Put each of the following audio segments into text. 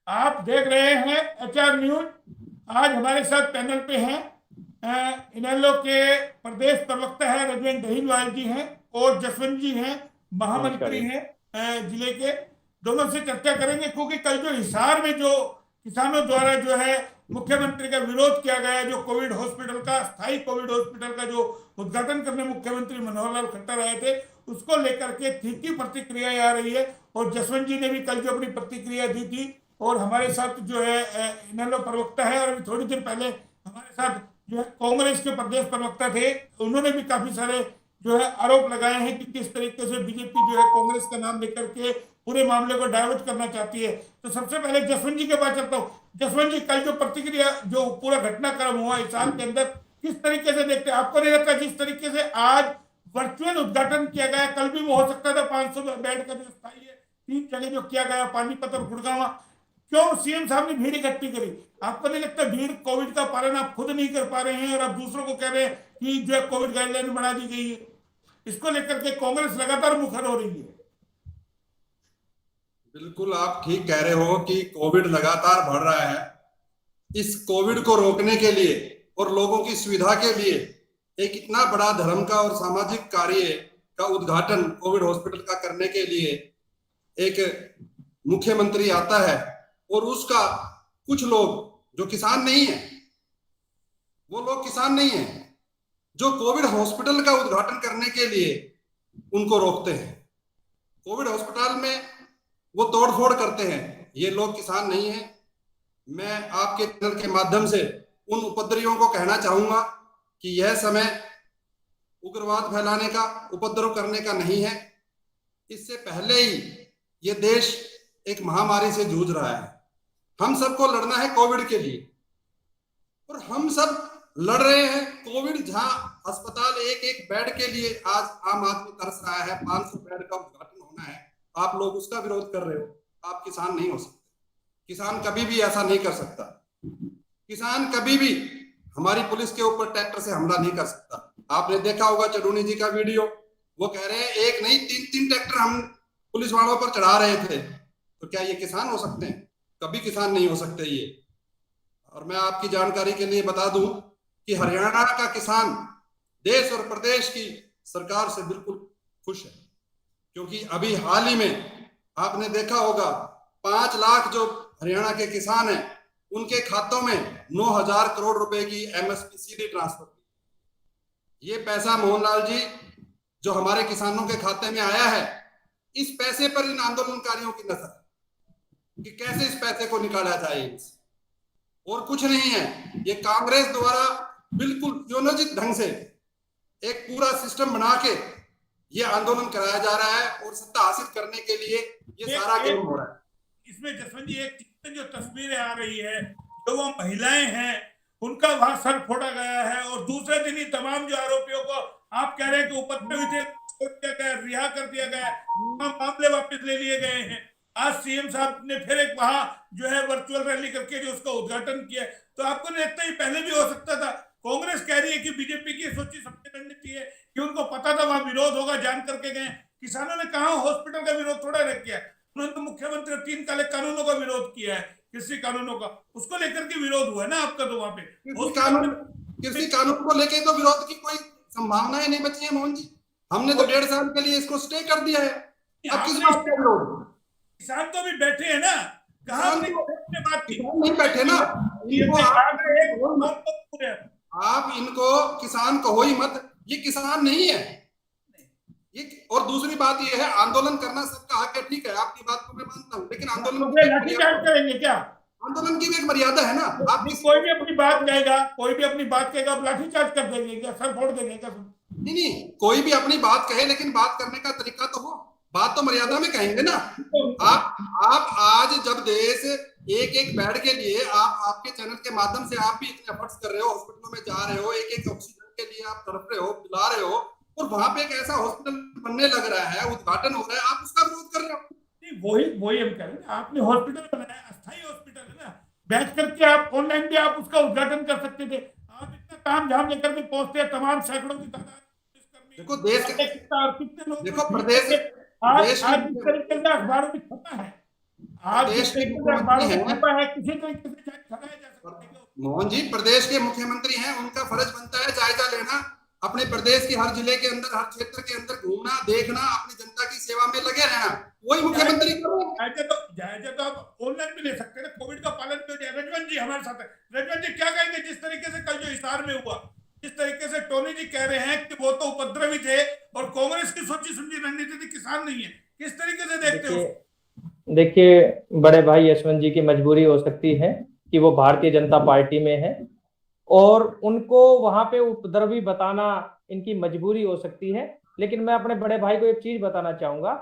आप देख रहे हैं एचआर न्यूज। आज हमारे साथ पैनल पे हैं इनेलो के प्रदेश प्रवक्ता है रजनीश दहीलवाल जी हैं, और जसवंत जी हैं, नमस्कार महामंत्री जी। हैं जिले के। दोनों से चर्चा करेंगे, क्योंकि कल जो हिसार में जो किसानों द्वारा जो है मुख्यमंत्री का विरोध किया गया, जो कोविड हॉस्पिटल का, स्थायी कोविड हॉस्पिटल का जो उद्घाटन करने मुख्यमंत्री मनोहर लाल खट्टर आए थे, उसको लेकर के ठीक ही प्रतिक्रिया आ रही है। और जसवंत जी ने भी कल जो अपनी प्रतिक्रिया दी थी। और हमारे साथ जो है इनेलो प्रवक्ता है, और अभी थोड़ी देर पहले हमारे साथ जो है कांग्रेस के प्रदेश प्रवक्ता थे, उन्होंने भी काफी सारे जो है आरोप लगाए हैं कि किस तरीके से बीजेपी जो है कांग्रेस का नाम लेकर के पूरे मामले को डाइवर्ट करना चाहती है। तो सबसे पहले जसवंत जी के पास चलता हूँ। जसवंत जी, कल जो प्रतिक्रिया, जो पूरा घटनाक्रम हुआ इस साल के अंदर, किस तरीके से देखते हैं? आपको नहीं लगता जिस तरीके से आज वर्चुअल उद्घाटन किया गया, कल भी वो हो सकता था 500 बेड का जो स्थायी है, 3 जगह जो किया गया, पानीपत और गुड़गांव, क्यों सीएम साहब ने भीड़ इकट्ठी करी? आपको नहीं लगता भीड़, कोविड का पालन आप खुद नहीं कर पा रहे हैं और आप दूसरों को कह रहे हैं कि जो है कोविड गाइडलाइन बढ़ा दी गई है? इसको लेकर के कांग्रेस लगातार मुखर हो रही है। बिल्कुल आप ठीक कह रहे हो कि कोविड लगातार बढ़ रहा है। इस कोविड को रोकने के लिए और लोगों की सुविधा के लिए एक इतना बड़ा धर्म का और सामाजिक कार्य का उद्घाटन कोविड हॉस्पिटल का करने के लिए एक मुख्यमंत्री आता है, और उसका कुछ लोग जो किसान नहीं है, वो लोग किसान नहीं है जो कोविड हॉस्पिटल का उद्घाटन करने के लिए उनको रोकते हैं। कोविड हॉस्पिटल में वो तोड़फोड़ करते हैं, ये लोग किसान नहीं है। मैं आपके चैनल के माध्यम से उन उपद्रवियों को कहना चाहूंगा कि यह समय उग्रवाद फैलाने का, उपद्रव करने का नहीं है। इससे पहले ही ये देश एक महामारी से जूझ रहा है। हम सबको लड़ना है कोविड के लिए, और हम सब लड़ रहे हैं। कोविड जहां अस्पताल एक एक बेड के लिए आज आम आदमी तरस रहा है, 500 बेड का उद्घाटन होना है, आप लोग उसका विरोध कर रहे हो। आप किसान नहीं हो सकते। किसान कभी भी ऐसा नहीं कर सकता। किसान कभी भी हमारी पुलिस के ऊपर ट्रैक्टर से हमला नहीं कर सकता। आपने देखा होगा चडूनी जी का वीडियो, वो कह रहे हैं एक नहीं 3-3 ट्रैक्टर हम पुलिस वालों पर चढ़ा रहे थे। तो क्या ये किसान हो सकते हैं? कभी किसान नहीं हो सकते ये। और मैं आपकी जानकारी के लिए बता दूं कि हरियाणा का किसान देश और प्रदेश की सरकार से बिल्कुल खुश है, क्योंकि अभी हाल ही में आपने देखा होगा 5 लाख जो हरियाणा के किसान हैं, उनके खातों में 9,000 करोड़ रुपए की एमएसपी सीधे ट्रांसफर की। ये पैसा मोहनलाल जी जो हमारे किसानों के खाते में आया है, इस पैसे पर इन आंदोलनकारियों की नजर है कि कैसे इस पैसे को निकाला जाए। और कुछ नहीं है, ये कांग्रेस द्वारा बिल्कुल योजित ढंग से एक पूरा सिस्टम बना के ये आंदोलन कराया जा रहा है, और सत्ता हासिल करने के लिए ये सारा गेम हो रहा है। इसमें जसवंत जी एक जो तस्वीरें आ रही है, जो वो महिलाएं हैं उनका वहां सर फोड़ा गया है, और दूसरे दिन ही तमाम जो आरोपियों को आप कह रहे हैं कि उपद्रवी थे, छोड़ दिया गया, रिहा कर दिया गया, मामले वापस ले लिए गए हैं। आज सीएम साहब ने फिर एक वहां जो है वर्चुअल रैली करके जो उसका उद्घाटन किया। तो आपको नहीं लगता ही पहले भी हो सकता था? कांग्रेस कह रही है कि बीजेपी की सोची समझी रणनीति है कि उनको पता था वहां विरोध होगा, जान करके गए। किसानों ने कहा हॉस्पिटल का विरोध थोड़ा रख किया, उन्होंने तो मुख्यमंत्री 3 काले कानूनों का विरोध किया है, कृषि कानूनों का, उसको लेकर के विरोध हुआ है ना आपका। तो वहां पे कृषि कानून को लेकर तो विरोध की कोई संभावनाएं नहीं बची है मोहन जी। हमने तो 1.5 साल के लिए इसको स्टे कर दिया है। अब किस बात का विरोध? किसान तो भी बैठे हैं ना, कहा बात की? नहीं बैठे ना। आप इनको किसान कहो ही मत, ये किसान नहीं है ये। और दूसरी बात ये है, आंदोलन करना सबका हक है, ठीक है, आपकी बात को मैं मानता हूँ, लेकिन लाठीचार्ज करेंगे क्या? आंदोलन की भी एक मर्यादा है ना। आप कोई भी अपनी बात कहेगा, कोई भी अपनी बात कहेगा, आप लाठीचार्ज कर देंगे क्या? सर फोड़ देंगे क्या? नहीं, कोई भी अपनी बात कहे, लेकिन बात करने का तरीका तो हो, बात तो मर्यादा में कहेंगे ना। आप आज जब देश एक एक बेड के लिए आपके चैनल के माध्यम से आप भी इतने एफर्ट्स कर रहे हो, हॉस्पिटलों में जा रहे हो, एक एक ऑक्सीजन के लिए आप तड़प रहे हो, पिला रहे हो, और वहां पे एक ऐसा हॉस्पिटल बनने लग रहा है, उद्घाटन हो रहा है, आप उसका विरोध कर रहे हो। वही हम कह रहे हैं, आपने हॉस्पिटल बनाया, अस्थायी हॉस्पिटल है ना, बैठ करके आप ऑनलाइन भी आप उसका उद्घाटन कर सकते थे। आप इतना काम झाम लेकर के पहुंचते हैं, तमाम सैकड़ों की तादाद। देखो देश कितने लोग, देखो प्रदेश आज जिस तरीके से अखबारों में छपा है आज जिस प्रदेश के तरीके से अखबारों मुख्यमंत्री में हैं, छपा है, किसी तरीके से जांच कराया जा सकता है। मोहन जी प्रदेश के मुख्यमंत्री हैं, उनका फर्ज बनता है जायजा लेना, अपने प्रदेश की हर जिले के अंदर, हर क्षेत्र के अंदर घूमना, देखना, अपनी जनता की सेवा में लगे रहना, वही मुख्यमंत्री करें। जायजा तो आप ऑनलाइन भी ले सकते हैं, कोविड का पालन क्यों नहीं? रजवन जी हमारे साथ है। रजवन जी क्या कहेंगे जिस तरीके से कल जो हिसार में हुआ, जिस तरीके से टोनी जी कह रहे हैं कि वो तो उपद्रवी थे और कांग्रेस की सोची समझी रणनीति थी, किसान नहीं है, किस तरीके से देखते हो? देखिए देखिए बड़े भाई यशवंत जी की मजबूरी हो सकती है कि वो भारतीय जनता पार्टी में है और उनको वहां पे उपद्रवी बताना इनकी मजबूरी हो सकती है। लेकिन मैं अपने बड़े भाई को एक चीज बताना चाहूंगा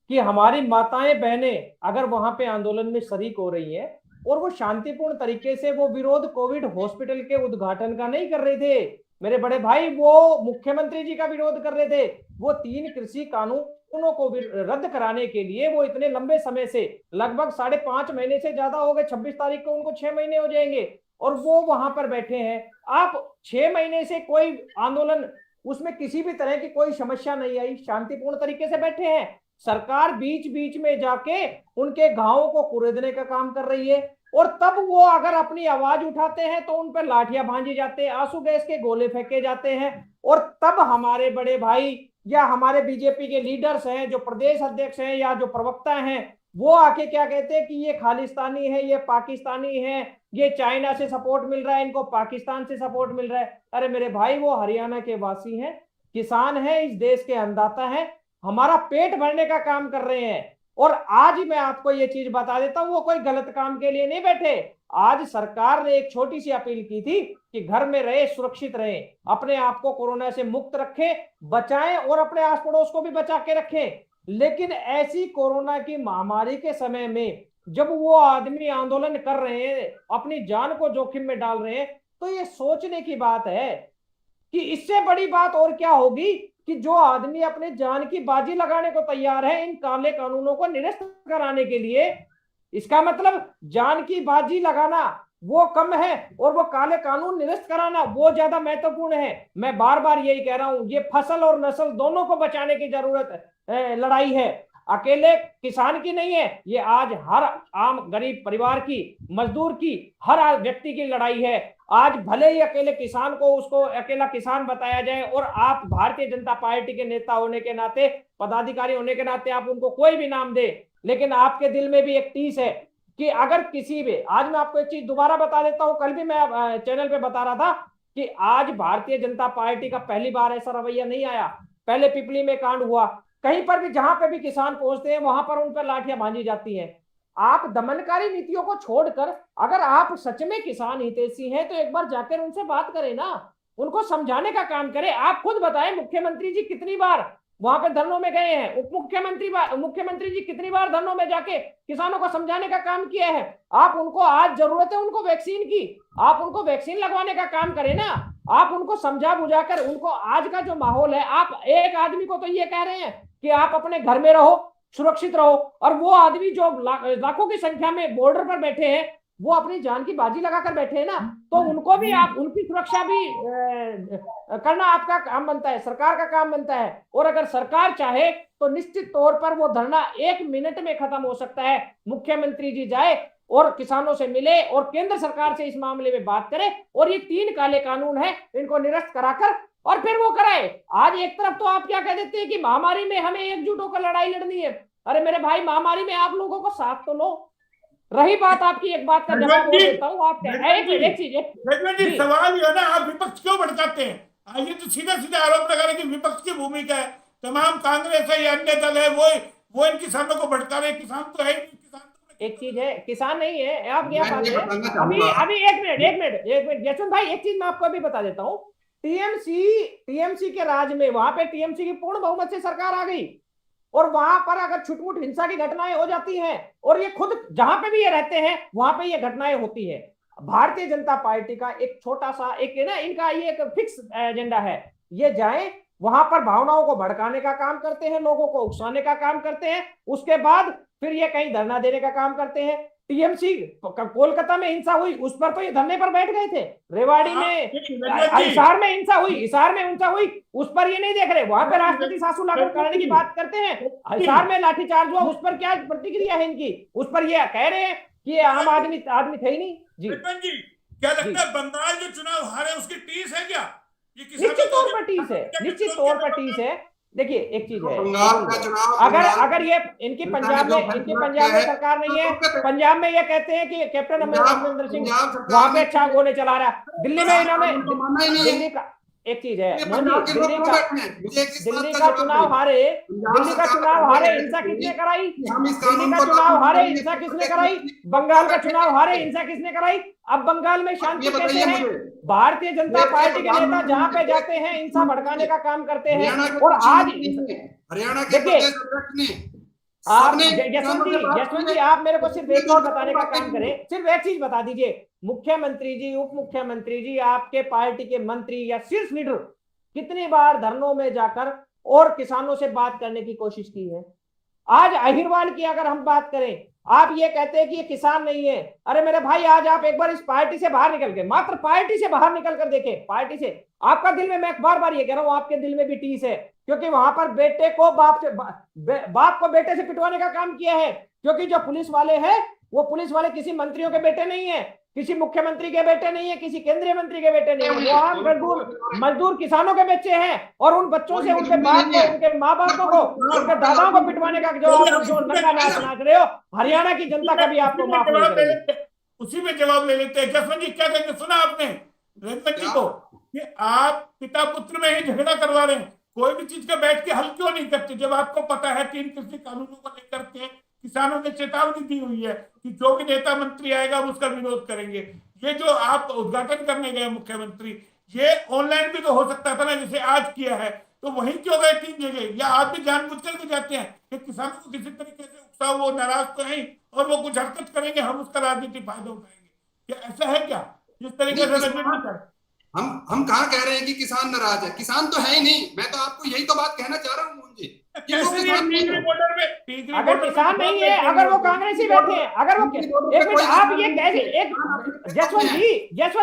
कि हमारी माताएं बहनें अगर वहां पे आंदोलन में शरीक हो रही हैं और वो शांतिपूर्ण तरीके से वो विरोध कोविड हॉस्पिटल के उद्घाटन का नहीं कर रहे थे मेरे बड़े भाई, वो मुख्यमंत्री जी का विरोध कर रहे थे। वो 3 कृषि कानूनों को रद्द कराने के लिए वो इतने लंबे समय से, लगभग 5.5 महीने से ज्यादा हो गए, 26 तारीख को उनको 6 महीने हो जाएंगे और वो वहां पर बैठे हैं। आप 6 महीने से कोई आंदोलन, उसमें किसी भी तरह की कोई समस्या नहीं आई, शांतिपूर्ण तरीके से बैठे हैं। सरकार बीच बीच में जाके उनके गांवों को कुरेदने का काम कर रही है और तब वो अगर अपनी आवाज उठाते हैं तो उन पर लाठियां भांजी जाते हैं, आंसू गैस के गोले फेंके जाते हैं। और तब हमारे बड़े भाई या हमारे बीजेपी के लीडर्स हैं, जो प्रदेश अध्यक्ष हैं या जो प्रवक्ता हैं, वो आके क्या कहते हैं कि ये खालिस्तानी है, ये पाकिस्तानी है, ये चाइना से सपोर्ट मिल रहा है, इनको पाकिस्तान से सपोर्ट मिल रहा है। अरे मेरे भाई, वो हरियाणा के वासी हैं, किसान हैं, इस देश के अन्नदाता हैं, हमारा पेट भरने का काम कर रहे हैं। और आज ही मैं आपको ये चीज बता देता हूं, वो कोई गलत काम के लिए नहीं बैठे। आज सरकार ने एक छोटी सी अपील की थी कि घर में रहे, सुरक्षित रहे, अपने आप को कोरोना से मुक्त रखें, बचाएं और अपने आस पड़ोस को भी बचा के रखें। लेकिन ऐसी कोरोना की महामारी के समय में जब वो आदमी आंदोलन कर रहे हैं, अपनी जान को जोखिम में डाल रहे हैं, तो ये सोचने की बात है कि इससे बड़ी बात और क्या होगी कि जो आदमी अपने जान की बाजी लगाने को तैयार है इन काले कानूनों को निरस्त कराने के लिए। इसका मतलब जान की बाजी लगाना वो कम है और वो काले कानून निरस्त कराना वो ज्यादा महत्वपूर्ण है। मैं बार बार यही कह रहा हूं, ये फसल और नस्ल दोनों को बचाने की जरूरत है, लड़ाई है, अकेले किसान की नहीं है, ये आज हर आम गरीब परिवार की, मजदूर की, हर व्यक्ति की लड़ाई है। आज भले ही अकेले किसान को उसको अकेला किसान बताया जाए और आप भारतीय जनता पार्टी के नेता होने के नाते, पदाधिकारी होने के नाते आप उनको कोई भी नाम दे, लेकिन आपके दिल में भी एक टीस है कि अगर किसी भी, आज मैं आपको एक चीज दोबारा बता देता हूं, कल भी मैं चैनल पे बता रहा था कि आज भारतीय जनता पार्टी का पहली बार ऐसा रवैया नहीं आया। पहले पिपली में कांड हुआ, कहीं पर भी जहां पर भी किसान पहुंचते हैं वहां पर उन पर लाठियां भांजी जाती हैं। आप दमनकारी नीतियों को छोड़कर अगर आप सच में किसान हितैषी हैं तो एक बार जाकर उनसे बात करें ना, उनको समझाने का काम करें। आप खुद बताएं, मुख्यमंत्री जी कितनी बार वहां पे धरनों में गए हैं, मुख्यमंत्री जी कितनी बार धरनों में जाके किसानों को समझाने का काम किया है। आप उनको, आज जरूरत है उनको वैक्सीन की, आप उनको वैक्सीन लगवाने का काम करें ना। आप उनको समझा बुझाकर, उनको आज का जो माहौल है, आप एक आदमी को तो ये कह रहे हैं कि आप अपने घर में रहो, सुरक्षित रहो, और वो आदमी जो लाखों की संख्या में बॉर्डर पर बैठे हैं वो अपनी जान की बाजी लगाकर बैठे हैं ना, तो उनको भी आप, उनकी सुरक्षा भी करना आपका काम बनता है, सरकार का काम बनता है। और अगर सरकार चाहे तो निश्चित तौर पर वो धरना 1 मिनट में खत्म हो सकता है। मुख्यमंत्री जी जाए और किसानों से मिले और केंद्र सरकार से इस मामले में बात करे और ये 3 काले कानून है इनको निरस्त कराकर और फिर वो कराए। आज एक तरफ तो आप क्या कह देते हैं कि महामारी में हमें एकजुट होकर लड़ाई लड़नी है। अरे मेरे भाई, महामारी में आप लोगों को साथ तो लो। रही बात आपकी, एक बात का जवाब और देता हूँ, आप एक चीज, सवाल ये है ना, आप विपक्ष क्यों भड़काते हैं? आइए तो सीधा सीधा आरोप लगा रहे कि विपक्ष की भूमिका है, तमाम कांग्रेस है या अन्य दल है वो इन किसानों को भड़का रहे। किसान तो है, किसान तो एक चीज है, किसान नहीं है। आप क्या बात है, अभी एक मिनट यशवंत भाई, एक चीज मैं आपको अभी बता देता हूँ। टीएमसी के राज में, वहां पे टीएमसी की पूर्ण बहुमत से सरकार आ गई और वहां पर अगर छुटमुट हिंसा की घटनाएं हो जाती हैं, और ये खुद जहां पे भी ये रहते हैं वहां पे ये घटनाएं होती है। भारतीय जनता पार्टी का एक छोटा सा एक ना, इनका ये एक फिक्स एजेंडा है, ये जाए वहां पर भावनाओं को भड़काने का काम करते हैं, लोगों को उकसाने का काम करते हैं, उसके बाद फिर ये कहीं धरना देने का काम करते हैं। टीएमसी कोलकाता में हिंसा हुई, उस पर तो ये धरने पर बैठ गए थे। रेवाड़ी में, हिसार में हिंसा हुई, हिसार में हिंसा हुई, उस पर ये नहीं देख रहे। वहां पे राष्ट्रपति शासन लागू करने की बात करते हैं, हिसार में लाठीचार्ज हुआ, उस पर क्या प्रतिक्रिया है इनकी? उस पर ये कह रहे हैं कि ये आम आदमी थे ही नहीं। जी क्या लगता है बंगाल जो चुनाव हारे उसकी टीस है क्या? निश्चित तौर पर टीस है, निश्चित तौर पर टीस है। देखिए एक चीज है, बंगाल का चुनाव, अगर ये इनकी पंजाब में सरकार नहीं है, पंजाब में ये कहते हैं कि कैप्टन अमरिंदर सिंह वहां पे अच्छा गोले चला रहा है। दिल्ली में इन्होंने, दिल्ली का एक चीज है, दिल्ली का चुनाव हारे, हिंसा किसने कराई? दिल्ली का चुनाव हारे, हिंसा किसने कराई? बंगाल का चुनाव हारे, हिंसा किसने कराई? अब बंगाल में शांति कैसे है? भारतीय जनता पार्टी के नेता जहां पे जाते हैं हिंसा भड़काने का काम करते हैं। और आज हरियाणा के देखिए, आप यशवंत जी आप मेरे को सिर्फ एक और बताने का काम करें, सिर्फ एक चीज बता दीजिए, मुख्यमंत्री जी, उप मुख्यमंत्री जी, आपके पार्टी के मंत्री या शीर्ष लीडर कितनी बार धरनों में जाकर और किसानों से बात करने की कोशिश की है? आज अहिरवाल की अगर हम बात करें, आप ये कहते हैं कि ये किसान नहीं है। अरे मेरे भाई, आज आप एक बार इस पार्टी से बाहर निकल के, मात्र पार्टी से बाहर निकल कर देखें, पार्टी से आपका दिल में, मैं बार बार ये कह रहा हूं, आपके दिल में भी टीस है, क्योंकि वहां पर बेटे को बाप को बेटे से पिटवाने का काम किया है। क्योंकि जो पुलिस वाले हैं, वो पुलिस वाले किसी मंत्रियों के बेटे नहीं है, किसी मुख्यमंत्री के बेटे नहीं है, किसी केंद्रीय मंत्री के बेटे नहीं है, वो आम मजदूर किसानों के बच्चे हैं। और उन बच्चों से उनके बाप को, उनके माँ बापों को, उनके दादाओं को पिटवाने का जो नंगा नाच नाच रहे हो, हरियाणा की जनता का भी आपको माफ नहीं करेगी। उसी में जवाब ले लेते हैं। जसवंत जी क्या कहेंगे? सुना आपने रंजन जी को कि आप पिता पुत्र में ही झगड़ा करवा रहे हैं, कोई भी चीज का बैठ के हल क्यों नहीं करते, जब आपको पता है कि इन कृषि कानूनों को लेकर के किसानों ने चेतावनी दी हुई है कि जो भी नेता मंत्री आएगा वो उसका विरोध करेंगे। ये जो आप उद्घाटन करने गए मुख्यमंत्री, ये ऑनलाइन भी तो हो सकता था ना, जैसे आज किया है, तो वहीं क्यों गए 3 जगह? या आप भी जानबूझ करके जाते हैं कि किसानों को किसी तरीके से उकसाओ, वो नाराज तो है और वो कुछ हरकत करेंगे, हम उसका राजनीतिक फायदा उठाएंगे, क्या ऐसा है क्या? जिस तरीके से हम कहाँ कह रहे हैं कि किसान नाराज है? किसान तो है ही नहीं। मैं तो आपको यही तो बात कहना चाह रहा हूँ मुझे, अगर किसान नहीं है, अगर वो कांग्रेसी बैठे हैं, अगर वो, एक मिनट, आप ये कैसे, एक जसवंत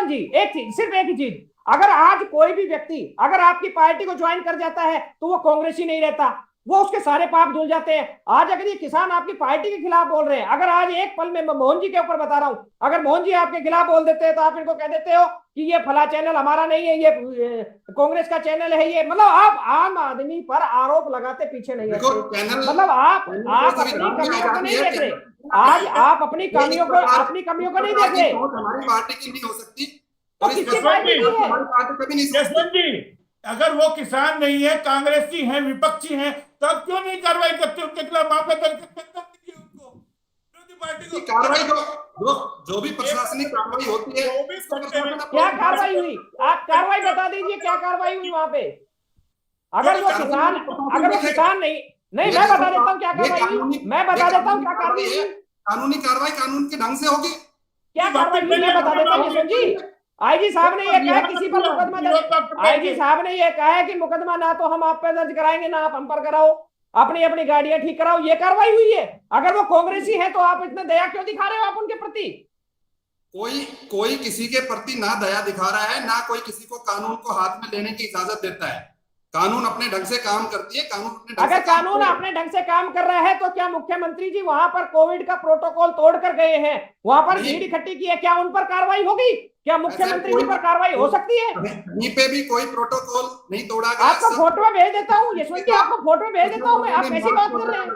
जी एक चीज, सिर्फ एक ही चीज, अगर आज कोई भी व्यक्ति अगर आपकी पार्टी को ज्वाइन कर जाता है तो वो कांग्रेसी नहीं रहता, वो उसके सारे पाप धुल जाते हैं। आज अगर ये किसान आपकी पार्टी के खिलाफ बोल रहे हैं, अगर आज एक पल में मोहन जी के ऊपर बता रहा हूं, अगर मोहन जी आपके खिलाफ बोल देते हैं तो आप इनको कह देते हो कि ये फला चैनल हमारा नहीं है, ये कांग्रेस का चैनल है, ये मतलब आप आम आदमी पर आरोप लगाते पीछे नहीं हटते। मतलब आप अपनी कमियों को नहीं देख रहे, आज आप अपनी कमियों को नहीं देख रहे। हमारी पार्टी की नहीं हो सकती, तो किसकी पार्टी की है? जसवंत जी, अगर वो किसान नहीं है, कांग्रेसी हैं, विपक्षी हैं, तब क्यों नहीं कार्रवाई करते उनके खिलाफ? मामला दर्ज कीजिए उनको, विरोधी पार्टी को कार्रवाई, जो भी प्रशासनिक कार्रवाई होती है, क्या कार्रवाई हुई? आप कार्रवाई बता दीजिए, क्या कार्रवाई हुई वहां पे? अगर वो किसान नहीं, मैं बता देता हूँ क्या कार्रवाई हुई, मैं बता देता हूँ क्या कार्रवाई हुई। कानूनी कार्रवाई कानून के ढंग से होगी। क्या कार्रवाई हुई मैं बता देता हूँ यशवंत जी। आईजी साहब ने यह कहा किसी पर मुकदमा दर्ज, आईजी साहब ने यह कहा है कि मुकदमा ना तो हम आप पर दर्ज कराएंगे, ना आप हम पर कराओ, अपनी अपनी गाड़ियां ठीक कराओ, ये कार्रवाई हुई है। अगर वो कांग्रेसी है तो आप इतना दया क्यों दिखा रहे हो आप उनके प्रति? कोई किसी के प्रति ना दया दिखा रहा है, ना कोई किसी को कानून को हाथ में लेने की इजाजत देता है। कानून अपने ढंग से काम करती है, कानून अपने ढंग अगर कानून अपने ढंग से काम कर रहा है तो क्या मुख्यमंत्री जी वहां पर कोविड का प्रोटोकॉल तोड़ कर गए हैं, वहां पर भीड़ इकट्ठी की है, क्या उन पर कार्रवाई होगी? क्या मुख्यमंत्री जी पर कार्रवाई हो सकती है? कहीं पे भी कोई प्रोटोकॉल नहीं तोड़ा गया। आपको फोटो भेज देता हूँ यशवंत जी, आपको फोटो भेज देता हूँ मैं, आप कैसी बात कर रहे हैं?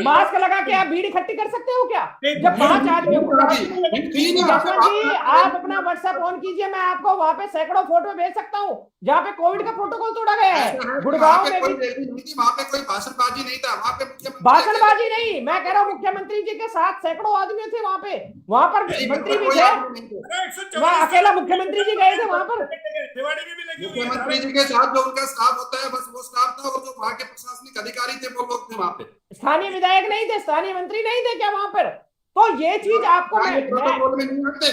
मास्क लगा के आप भीड़ इकट्ठी कर सकते हो क्या? जब 5 आदमियों को, यशवंत जी आप अपना व्हाट्सएप ऑन कीजिए, मैं आपको वहां पे सैकड़ों फोटो भेज सकता हूँ जहाँ पे कोविड का प्रोटोकॉल तोड़ा गया है। गुड़गांव में भी वहाँ पे कोई भाषणबाजी नहीं था, वहाँ पे भाषणबाजी नहीं, मैं कह रहा हूँ मुख्यमंत्री जी के साथ सैकड़ों आदमी थे वहाँ पे, वहाँ पर मंत्री भी थे, वहाँ अकेला मुख्यमंत्री जी गए थे वहां पर। मुख्यमंत्री जी के साथ जो उनका स्टाफ होता है, बस वो स्टाफ था, और जो वहाँ के प्रशासनिक अधिकारी थे वो लोग थे वहाँ पे। स्थानीय विधायक नहीं थे, स्थानीय मंत्री नहीं थे क्या वहां पर? तो ये चीज आपको प्रोटोकॉल में नहीं रखते।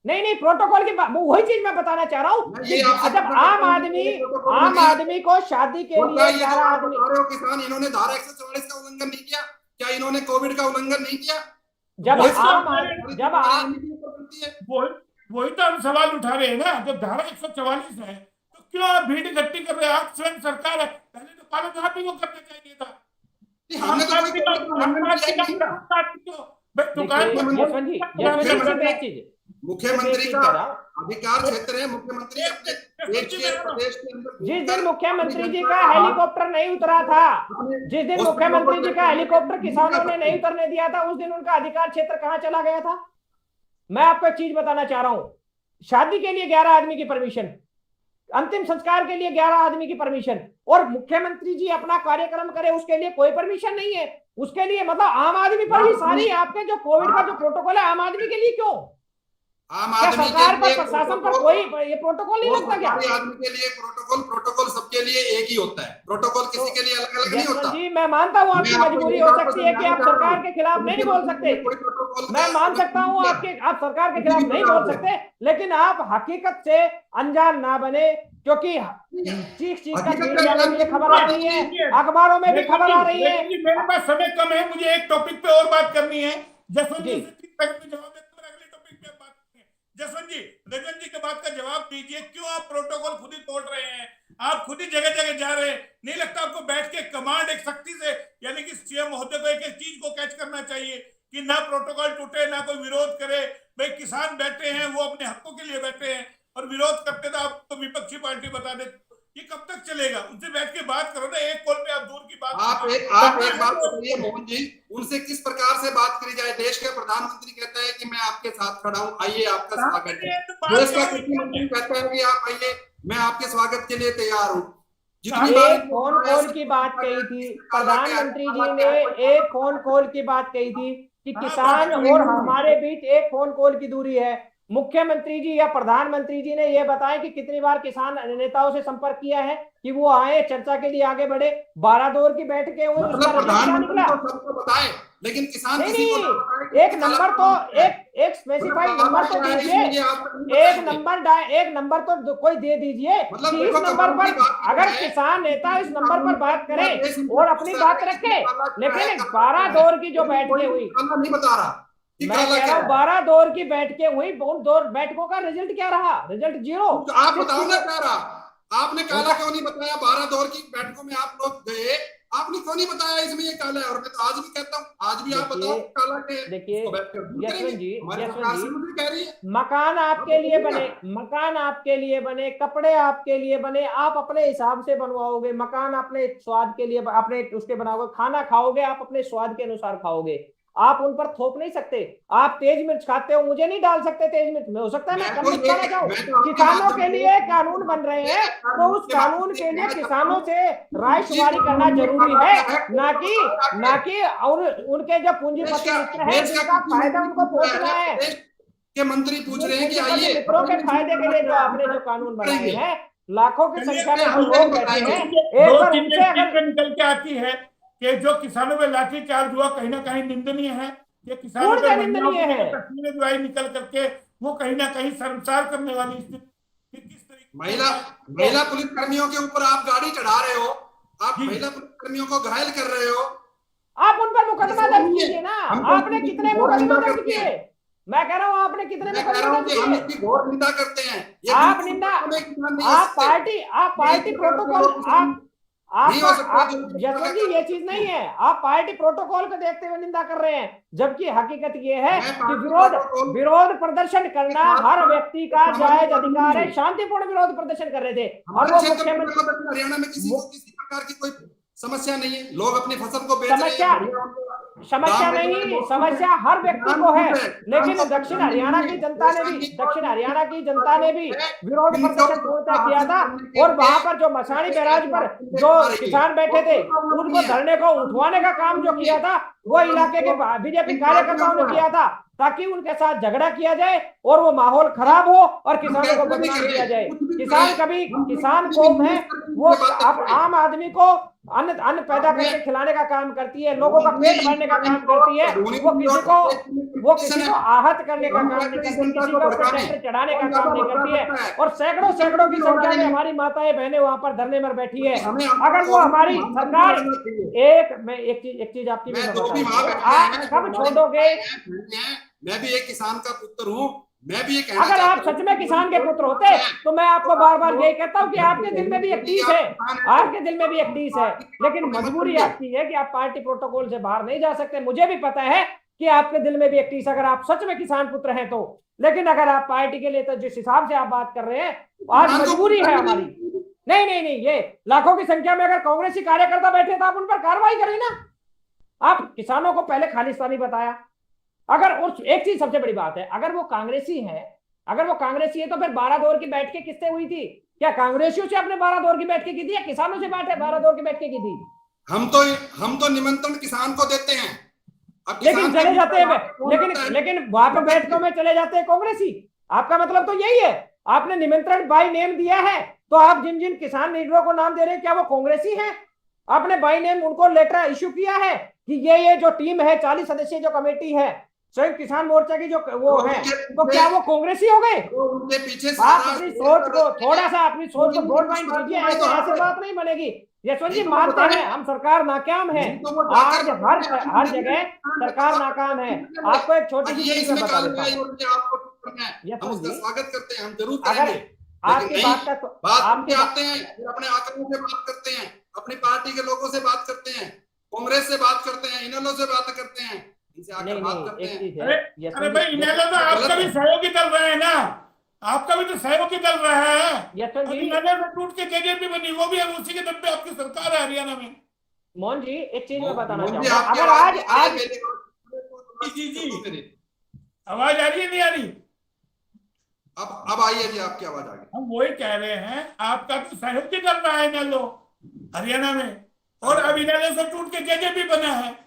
नहीं प्रोटोकॉल की वही चीज मैं बताना चाह रहा हूँ। जब आम आदमी को शादी के लिए 11 आदमी, किसान, इन्होंने धारा 144 का उल्लंघन नहीं किया क्या? इन्होंने कोविड का उल्लंघन नहीं किया? जब वही तो आम हमारे- जब आ, वही तो हम सवाल उठा रहे हैं ना। जब धारा 144 है तो क्यों आप भीड़ इकट्ठी कर रहे हैं? आप स्वयं सरकार है, पहले तो पालन आप ही को करना चाहिए था। हमने तो कोई उल्लंघन किया ही नहीं ना। देखिए यशवंत जी एक चीज मुख्यमंत्री एक का चीज कह रहा हूं। अधिकार क्षेत्र है, मुख्यमंत्री अपने देश के प्रदेश के अंदर जिस दिन मुख्यमंत्री जी का हेलीकॉप्टर नहीं उतरा था, जिस दिन मुख्यमंत्री जी का हेलीकॉप्टर किसानों ने नहीं उतरने दिया था, उस दिन उनका अधिकार क्षेत्र कहां चला गया था? मैं आपको एक चीज बताना चाह रहा हूं, शादी के लिए 11 आदमी की परमिशन, अंतिम संस्कार के लिए 11 आदमी की परमिशन, और मुख्यमंत्री जी अपना कार्यक्रम करे उसके लिए कोई परमिशन नहीं है। उसके लिए मतलब आम आदमी पर ही सारी आपके जो कोविड का जो प्रोटोकॉल है, आम आदमी के लिए क्यों? आम क्या आदमी सरकार के पर लिए प्रशासन पर कोई ये प्रोटोकॉल नहीं लगता क्या? सरकारी आदमी के लिए प्रोटोकॉल सबके लिए एक ही होता है। प्रोटोकॉल किसी के लिए अलग अलग नहीं होता। जी मैं मानता हूँ आपकी मैं आपको मजबूरी ये हो बात सकती है कि आप समझाना सरकार चाह के खिलाफ नहीं बोल सकते, कोई प्रोटोकॉल मैं का मान सकता हूँ आप सरकार के खिलाफ नहीं बोल सकते, लेकिन आप हकीकत से अनजान ना बने, क्योंकि चीख चीख कर मीडिया में भी खबर आ रही है, अखबारों में भी खबर आ रही है। मेरे पास समय कम है, मुझे एक टॉपिक पे और बात करनी है। जसवंत जी जी। से 3 सेकंड में जवाब देते हैं, अगले टॉपिक पे बात करते हैं। जसवंत जी, रंजन जी के बात का जवाब दीजिए, क्यों आप प्रोटोकॉल खुद ही तोड़ रहे हैं? आप खुद ही जगह जगह जा रहे हैं। नहीं लगता आपको बैठ के कमांड एक सख्ती से, यानी कि सीएम महोदय को एक एक चीज को कैच करना चाहिए कि ना प्रोटोकॉल टूटे, ना कोई विरोध करे। भाई किसान बैठे हैं, वो अपने हकों के लिए बैठे हैं, और विरोध करते तो आप तो विपक्षी पार्टी बता दे। ये कब तक चलेगा? उनसे बैठ के बात करो ना, एक कॉल पे आप दूर की बात आप एक बात बताइए मोहन जी, उनसे किस प्रकार से बात करी जाए? देश के प्रधानमंत्री कहता है कि मैं आपके साथ खड़ा हूं, आइए आपका स्वागत है। देश का कृषि मंत्री कहता है कि आप आइए, मैं आपके स्वागत के लिए तैयार हूं। जितनी बार एक फोन कॉल की बात कही थी प्रधानमंत्री जी ने, एक फोन कॉल की बात कही थी कि किसान और हमारे बीच एक फोन कॉल की दूरी है। मुख्यमंत्री जी या प्रधानमंत्री जी ने यह बताया कि कितनी बार किसान नेताओं से संपर्क किया है कि वो आए, चर्चा के लिए आगे बढ़े। 12 दौर की बैठकें हुई, उसका रिजल्ट क्या निकला? सबको बताए, लेकिन किसान नहीं किसी को ना नहीं, बताए। एक नंबर तो एक स्पेसिफाइड नंबर तो दीजिए, एक नंबर तो कोई दे दीजिए कि इस नंबर पर अगर किसान नेता इस नंबर पर बात करे और अपनी बात रखे। लेकिन 12 दौर की जो बैठकें हुई, नहीं बता रहा, मैं कह रहा हूँ 12 दौर की बैठकें हुई, उन दौर बैठकों का रिजल्ट क्या रहा? रिजल्ट 0। आप बताओ ना क्या रहा? आपने काला क्यों नहीं बताया? 12 दौर की बैठकों में आप लोग गए, आपने क्यों नहीं बताया इसमें ये काला है? और मैं तो आज भी कहता हूँ, आज भी आप बताओ काला के। देखिए यशवंत जी, कह रही है मकान आपके लिए बने, मकान आपके लिए बने, कपड़े आपके लिए बने, आप अपने हिसाब से बनवाओगे मकान, अपने स्वाद के लिए अपने उसके बनाओगे, खाना खाओगे आप अपने स्वाद के अनुसार खाओगे, आप उन पर थोप नहीं सकते। आप तेज मिर्च खाते हो, मुझे नहीं डाल सकते तेज मिर्च, में हो सकता है मैं कम मिर्च खाना चाहूं। किसानों के लिए कानून बन रहे हैं, तो उस कानून के लिए किसानों से राय शुमारी करना जरूरी है, ना कि उनके जो पूंजीपति मित्र है जिनका फायदा उनको पहुंचना है। के मंत्री पूछ रहे हैं कि आइए, मित्रों के फायदे के लिए जो आपने जो कानून बनाए हैं, लाखों की संख्या में जो लोग बैठे हैं, एक बार उनसे अगर निकल के आती है कि जो किसानों में लाठीचार्ज हुआ कहीं ना कहीं निंदनीय है। ये किसानों के निंदनीय है, तस्वीरें जो आई निकल करके, वो कहीं ना कहीं शर्मसार करने वाली स्थिति। किस तरीके महिला पुलिस कर्मियों के ऊपर आप गाड़ी चढ़ा रहे हो, आप महिला पुलिस कर्मियों को घायल कर रहे हो। आप उन पर मुकदमा दर्ज कीजिए ना। आपने कितने मुकदमा दर्ज किए? मैं कह रहा हूँ आपने कितने मुकदमा दर्ज किए? हम इसकी घोर निंदा करते हैं। आप निंदा, आप पार्टी प्रोटोकॉल, आप जसवंत जी ये चीज नहीं है, आप पार्टी प्रोटोकॉल को देखते हुए निंदा कर रहे हैं, जबकि हकीकत ये है कि विरोध प्रदर्शन करना हर व्यक्ति का जायज अधिकार है। शांतिपूर्ण विरोध प्रदर्शन कर रहे थे, और वो मुख्यमंत्री हरियाणा में किसी प्रकार की कोई समस्या नहीं है, लोग अपनी फसल को बेच रहे हैं। समस्या नहीं, समस्या हर व्यक्ति को है, लेकिन दक्षिण हरियाणा की जनता ने भी विरोध प्रदर्शन पूर्णतः किया था, और वहां पर जो मसाणी बैराज पर जो किसान बैठे थे उनको धरने को उठवाने का काम जो किया था, वो इलाके के बीजेपी कार्यकर्ताओं ने किया था, ताकि उनके साथ झगड़ा किया जाए और वो माहौल खराब हो और किसानों को बदनाम किया जाए। किसान कौम है, वो आम आदमी को अन्न अन्न पैदा करके खिलाने का काम करती है, लोगों का पेट भरने का काम करती है, वो किसी को आहत करने का काम नहीं करती, किसी को ट्रैक्टर चढ़ाने का काम नहीं करती है। और सैकड़ों सैकड़ों की संख्या में हमारी माताएं बहनें वहां पर धरने में बैठी है। अगर वो हमारी सरकार एक चीज आपकी भी आप कब छोड़ोगे? मैं भी एक किसान का पुत्र हूँ, मैं भी एक, अगर आप सच में किसान के पुत्र होते तो मैं आपको बार बार यही कहता हूँ कि आपके दिल में भी एक टीस है, आपके दिल में भी एक टीस है, लेकिन मजबूरी आपकी है कि आप पार्टी प्रोटोकॉल से बाहर नहीं जा सकते। मुझे भी पता है कि आपके दिल में भी एक टीस, अगर आप सच में किसान पुत्र हैं तो। लेकिन अगर आप पार्टी के लिए तो जिस हिसाब से आप बात कर रहे हैं, आज मजबूरी है हमारी। नहीं नहीं नहीं, ये लाखों की संख्या में अगर कांग्रेसी कार्यकर्ता बैठे तो आप उन पर कार्रवाई करें ना। आप किसानों को पहले खालिस्तानी बताया। अगर और एक चीज सबसे बड़ी बात है, अगर वो कांग्रेसी है तो फिर 12 दौर की बैठकें किससे हुई थी? क्या कांग्रेसियों से अपने 12 दौर की बैठकें की थी या किसानों से 12 दौर की बैठकें की थी? हम तो निमंत्रण किसान को देते हैं, लेकिन चले जाते हैं, लेकिन वहां पे बैठकों में चले जाते हैं कांग्रेसी। आपका मतलब तो यही है, आपने निमंत्रण बाय नेम दिया है, तो आप जिन जिन किसान लीडरों को नाम दे रहे हैं क्या वो कांग्रेसी हैं? आपने बाय नेम उनको लेटर इश्यू किया है कि ये जो टीम है 40 सदस्यीय जो कमेटी है संयुक्त किसान मोर्चा की जो वो है, तो क्या वो कांग्रेसी हो गए? उनके पीछे आप अपनी सोच को थोड़ा सा अपनी सोच को ब्रॉड माइंड कीजिए, ऐसे बात नहीं बनेगी। यशवंत जी मानते हैं हम सरकार नाकाम है, आज हर जगह सरकार नाकाम है। आपको एक छोटी सी चीज बता देता हूं, स्वागत करते हैं, हम जरूर अगर आपकी बात का आपके आते हैं, अपने आंकड़ों से बात करते हैं, अपनी पार्टी के लोगों से बात करते हैं, कांग्रेस से बात करते हैं, इनेलो से बात करते हैं, इनसे आकर बात करते हैं। अरे भाई इनेलो तो आपका भी सहयोगी दल रहे हैं ना, आपका भी तो सहयोगी दल रहा है। इनेलो में टूट के जेजेपी बनी, वो भी है उसी के दम पे आपकी सरकार है हरियाणा में। मोहन जी एक चीज मैं बताना चाहूंगा, अगर आज जी आवाज आ रही है नहीं आ रही? अब आइए जी, आपकी आवाज आ गई। हम वही कह रहे हैं, आपका तो सहयोगी दल रहा है इनेलो हरियाणा में, और अब इनेलो से टूट के जेजेपी बना है।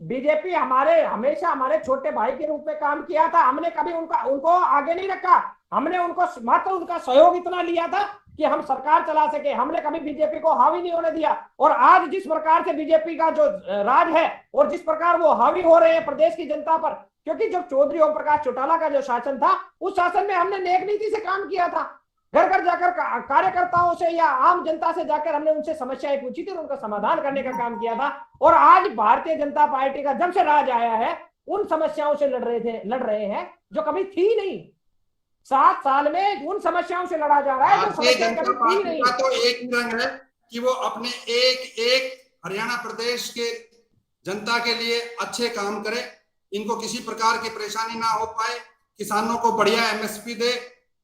बीजेपी हमारे हमेशा हमारे छोटे भाई के रूप में काम किया था। हमने कभी उनको आगे नहीं रखा, हमने उनको मात्र उनका सहयोग इतना लिया था कि हम सरकार चला सके। हमने कभी बीजेपी को हावी नहीं होने दिया। और आज जिस प्रकार से बीजेपी का जो राज है और जिस प्रकार वो हावी हो रहे हैं प्रदेश की जनता पर, क्योंकि जब चौधरी ओम प्रकाश चौटाला का जो शासन था, उस शासन में हमने नेक नीति से काम किया था। घर घर जाकर कार्यकर्ताओं से या आम जनता से जाकर हमने उनसे समस्याएं पूछी थी और उनका समाधान करने का काम किया था। और आज भारतीय जनता पार्टी का जब से राज आया है, उन समस्याओं से लड़ रहे हैं जो कभी थी नहीं। 7 साल में उन समस्याओं से लड़ा जा रहा है जो समस्या कभी थी नहीं। तो एक ही रंग है कि वो अपने एक हरियाणा प्रदेश के जनता के लिए अच्छे काम करे, इनको किसी प्रकार की परेशानी ना हो पाए, किसानों को बढ़िया एमएसपी दे।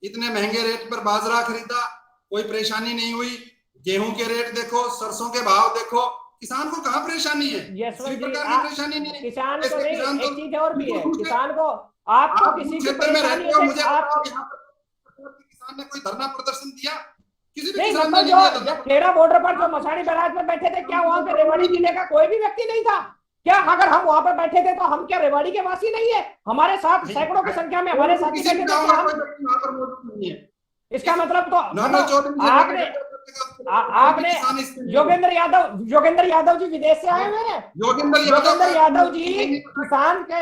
इतने महंगे रेट पर बाजरा खरीदा, कोई परेशानी नहीं हुई। गेहूं के रेट देखो, सरसों के भाव देखो, किसान को कहाँ परेशानी है? किसी प्रकार की परेशानी नहीं है। किसान को नहीं, एक चीज और भी है, किसान को आपको किसी क्षेत्र में रहते हो, मुझे किसान ने कोई धरना प्रदर्शन दिया? किसी भी नहीं, किसान ने जो जब खेड़ा बॉर्डर पर जो मसाड़ी बैराज में बैठे थे, क्या वहां पे रेवाड़ी जिले का कोई भी व्यक्ति नहीं था क्या? अगर हम वहां पर बैठे थे तो हम क्या रेवाड़ी के वासी नहीं है? हमारे साथ सैकड़ों की संख्या में हमारे साथी बैठे थे। इसका मतलब तो आपने योगेंद्र यादव जी विदेश से आए हुए हैं। योगेंद्र यादव जी किसान जी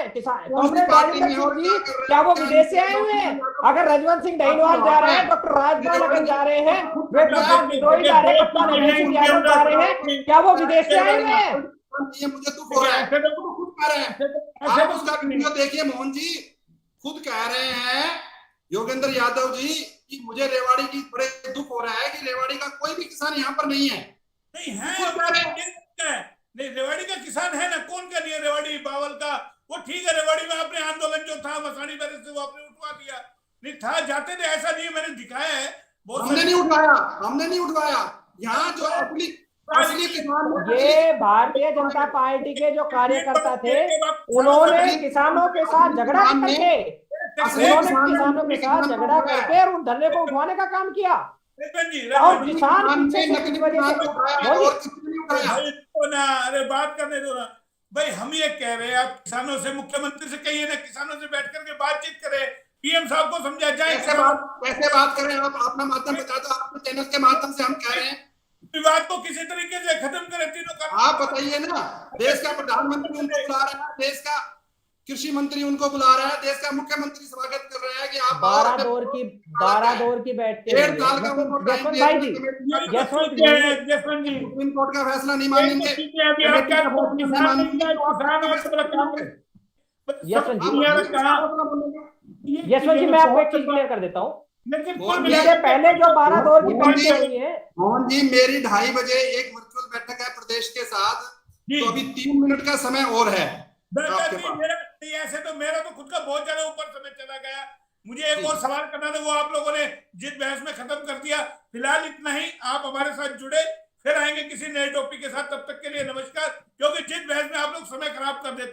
क्या वो विदेश से आए हुए हैं? अगर रजवंत सिंह ढाईनवाल जा रहे हैं, डॉक्टर राजपाल अगर जा रहे हैं, वे प्रकाश बिदोई जा रहे हैं, कप्तान अभय सिंह यादव जा रहे हैं, क्या वो विदेश से आए हुए हैं? ये मुझे दुख हो रहा है, खुद कह रहे हैं। आप उसका वीडियो देखिए, मोहन जी खुद कह रहे हैं योगेंद्र यादव जी कि मुझे रेवाड़ी की बड़े दुख हो रहा है कि रेवाड़ी का कोई भी किसान यहाँ पर नहीं है। नहीं है, नहीं रेवाड़ी का किसान है ना, कौन का नहीं है? रेवाड़ी बावल का वो ठीक है, रेवाड़ी में आपने आंदोलन जो था मसाड़ी बैरज से वो आपने उठवा दिया, नहीं था जाते थे, ऐसा नहीं है, मैंने दिखाया है। हमने नहीं उठवाया। यहाँ जो ये भारतीय जनता पार्टी के जो कार्यकर्ता थे, उन्होंने किसानों के साथ झगड़ा करके उन धरने को उठवाने का काम किया। और किसान अरे बात करने दो ना भाई, हम ये कह रहे हैं आप किसानों से, मुख्यमंत्री से कहिए ना, किसानों से बैठ करके बातचीत करें, पीएम साहब को समझा जाए। कैसे बात करें आप? अपना माध्यम बता दो, आपके चैनल के माध्यम से हम कह रहे हैं विवाद को किसी तरीके से खत्म करें तीनों का। आप बताइए ना, देश का प्रधानमंत्री उनको बुला रहा है, देश का कृषि मंत्री उनको बुला रहा है, देश का मुख्यमंत्री स्वागत कर रहा है कि आप 12 दौर की बैठकें। यशवंत भाई जी, जसवंत जी, सुप्रीम कोर्ट का फैसला नहीं मानेंगे, यशवंत जी मैं आपको एक चीज क्लियर कर देता हूँ। लेकिन इससे पहले जो 12 दौर की बैठकें हुई है, मोहन जी, मेरी 2:30 बजे एक वर्चुअल बैठक है प्रदेश के साथ, तो अभी 3 मिनट का समय और है आपके पास। ऐसे तो मेरा तो खुद का बहुत ज्यादा ऊपर समय चला गया। मुझे एक और सवाल करना था, वो आप लोगों ने जिस बहस में खत्म कर दिया। फिलहाल इतना ही, आप हमारे साथ जुड़े, फिर आएंगे किसी नए टॉपिक के साथ। तब तक के लिए नमस्कार, क्योंकि जिस बहस में आप लोग समय खराब कर देते हो।